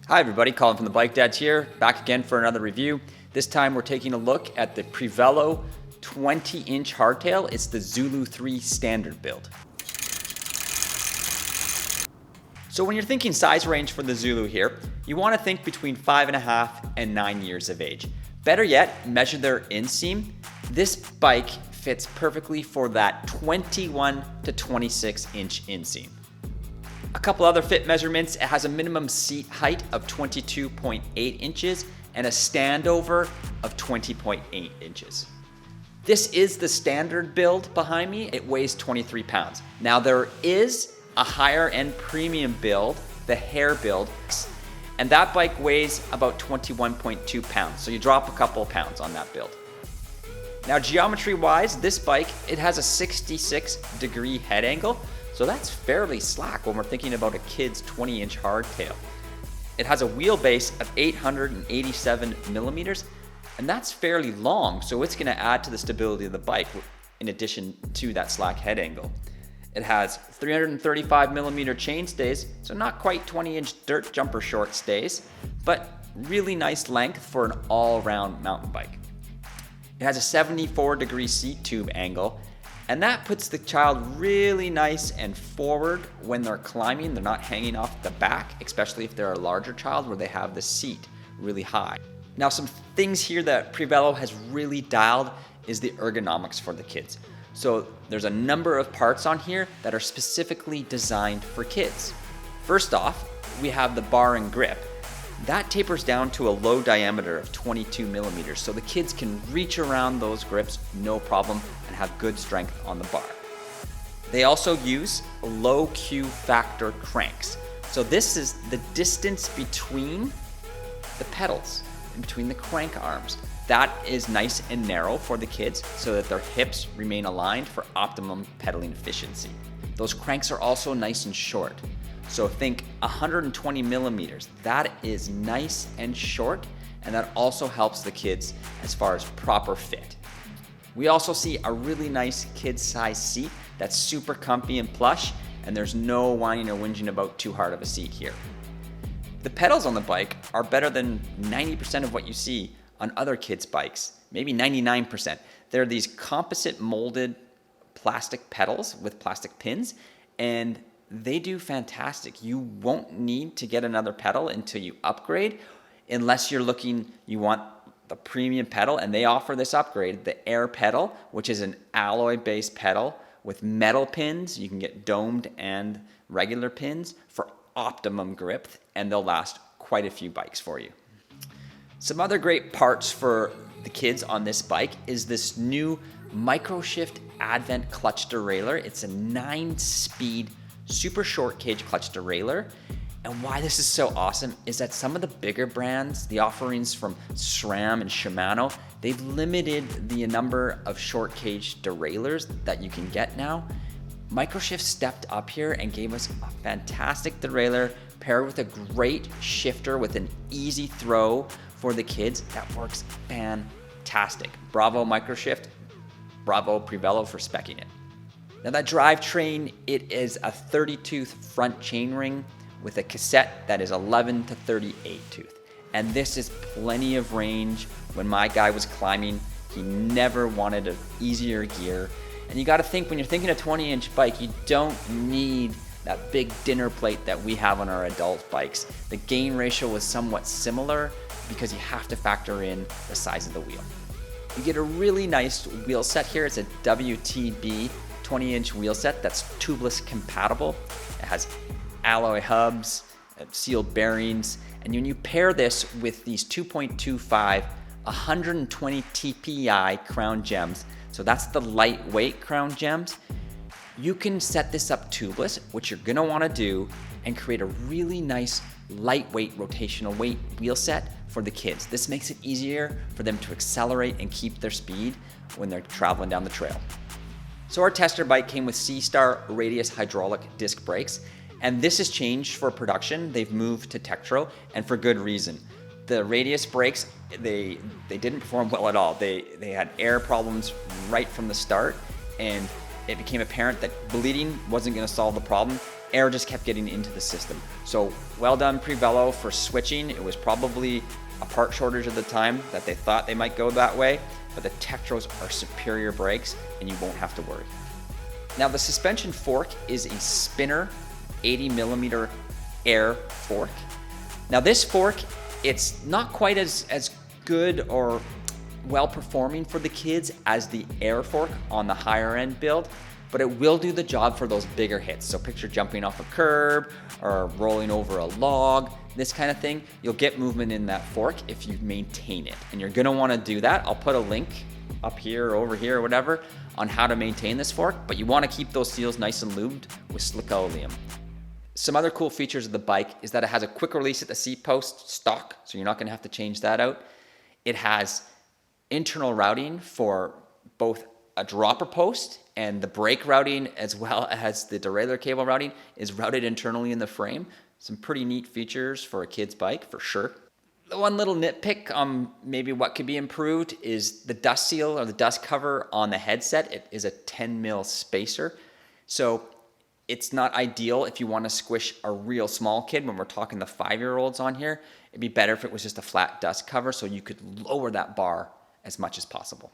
Hi everybody, Colin from the Bike Dads here, back again for another review. This time we're taking a look at the Prevelo 20-inch hardtail. It's the Zulu 3 standard build. So when you're thinking size range for the Zulu here, you want to think between 5.5 and 9 years of age. Better yet, measure their inseam. This bike fits perfectly for that 21 to 26 inch inseam. A couple other fit measurements: it has a minimum seat height of 22.8 inches and a standover of 20.8 inches. This is the standard build behind me. It weighs 23 pounds. Now there is a higher end premium build, the hair build, and that bike weighs about 21.2 pounds. So you drop a couple of pounds on that build. Now geometry wise, this bike, it has a 66-degree head angle. So that's fairly slack when we're thinking about a kid's 20-inch hardtail. It has a wheelbase of 887 millimeters, and that's fairly long, so it's going to add to the stability of the bike in addition to that slack head angle. It has 335 millimeter chain stays, so not quite 20-inch dirt jumper short stays, but really nice length for an all-around mountain bike. It has a 74-degree seat tube angle, and that puts the child really nice and forward when they're climbing. They're not hanging off the back, especially if they're a larger child where they have the seat really high. Now, some things here that Prevelo has really dialed is the ergonomics for the kids. So there's a number of parts on here that are specifically designed for kids. First off, we have the bar and grip. That tapers down to a low diameter of 22 millimeters, so the kids can reach around those grips no problem and have good strength on the bar. They also use low Q factor cranks. So this is the distance between the pedals, in between the crank arms. That is nice and narrow for the kids so that their hips remain aligned for optimum pedaling efficiency. Those cranks are also nice and short. So think 120 millimeters. That is nice and short, and that also helps the kids as far as proper fit. We also see a really nice kid-size seat that's super comfy and plush, and there's no whining or whinging about too hard of a seat here. The pedals on the bike are better than 90% of what you see on other kids' bikes, maybe 99%. They're these composite molded plastic pedals with plastic pins, and they do fantastic. You won't need to get another pedal until you upgrade, unless you want the premium pedal, and they offer this upgrade, the Air pedal, which is an alloy-based pedal with metal pins. You can get domed and regular pins for optimum grip, and they'll last quite a few bikes for you. Some other great parts for the kids on this bike is this new Microshift Advent clutch derailleur. It's a 9-speed super short cage clutch derailleur. And why this is so awesome is that some of the bigger brands, the offerings from SRAM and Shimano, they've limited the number of short cage derailleurs that you can get now. Microshift stepped up here and gave us a fantastic derailleur paired with a great shifter with an easy throw for the kids that works fantastic. Bravo Microshift, bravo Prevelo for speccing it. Now that drivetrain, it is a 30-tooth front chainring with a cassette that is 11 to 38 tooth. And this is plenty of range. When my guy was climbing, he never wanted an easier gear. And you gotta think, when you're thinking a 20-inch bike, you don't need that big dinner plate that we have on our adult bikes. The gain ratio was somewhat similar because you have to factor in the size of the wheel. You get a really nice wheel set here. It's a WTB 20-inch wheel set that's tubeless compatible. It has alloy hubs, sealed bearings, and when you pair this with these 2.25 120 TPI crown gems, so that's the lightweight crown gems, you can set this up tubeless, which you're gonna wanna do, and create a really nice lightweight rotational weight wheel set for the kids. This makes it easier for them to accelerate and keep their speed when they're traveling down the trail. So our tester bike came with C-Star radius hydraulic disc brakes, and this has changed for production. They've moved to Tektro, and for good reason. The radius brakes, they didn't perform well at all. They had air problems right from the start, and it became apparent that bleeding wasn't going to solve the problem. air just kept getting into the system. So well done Prevelo for switching. It was probably a part shortage at the time that they thought they might go that way, but the Tektros are superior brakes and you won't have to worry. Now the suspension fork is a spinner 80mm air fork. Now this fork, it's not quite as good or well performing for the kids as the air fork on the higher end build, but it will do the job for those bigger hits. So picture jumping off a curb or rolling over a log, this kind of thing. You'll get movement in that fork if you maintain it. And you're gonna wanna do that. I'll put a link up here or over here or whatever on how to maintain this fork, but you wanna keep those seals nice and lubed with slick oleum. Some other cool features of the bike is that it has a quick release at the seat post stock, so you're not gonna have to change that out. It has internal routing for both a dropper post and the brake routing, as well as the derailleur cable routing is routed internally in the frame. Some pretty neat features for a kid's bike for sure. The one little nitpick on maybe what could be improved is the dust seal or the dust cover on the headset. It is a 10mm spacer. So it's not ideal if you want to squish a real small kid. When we're talking the 5-year-olds on here, it'd be better if it was just a flat dust cover so you could lower that bar as much as possible.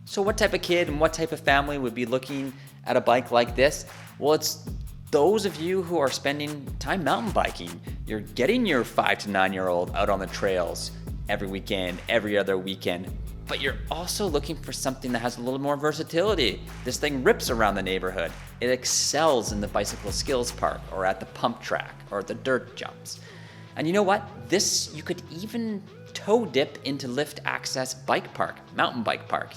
So what type of kid and what type of family would be looking at a bike like this? Well, it's those of you who are spending time mountain biking. You're getting your 5 to 9-year-old out on the trails every weekend, every other weekend, but you're also looking for something that has a little more versatility. This thing rips around the neighborhood. It excels in the bicycle skills park or at the pump track or the dirt jumps. And you know what? This, you could even toe dip into lift access bike park, mountain bike park.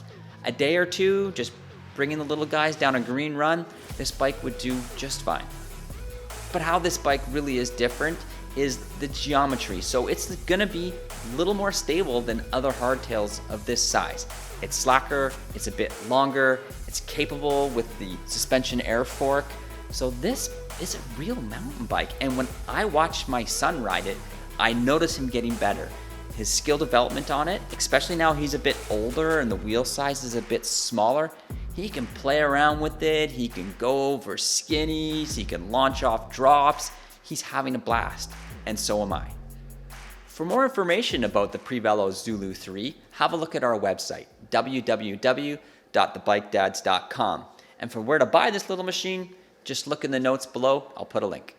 A day or two, just bringing the little guys down a green run, this bike would do just fine. But how this bike really is different is the geometry. So it's gonna be a little more stable than other hardtails of this size. It's slacker, it's a bit longer, it's capable with the suspension air fork. So this is a real mountain bike. And when I watch my son ride it, I notice him getting better. His skill development on it, especially now he's a bit older and the wheel size is a bit smaller, he can play around with it, he can go over skinnies, he can launch off drops. He's having a blast, and so am I. For more information about the Prevelo Zulu 3, have a look at our website, www.thebikedads.com. And for where to buy this little machine, just look in the notes below, I'll put a link.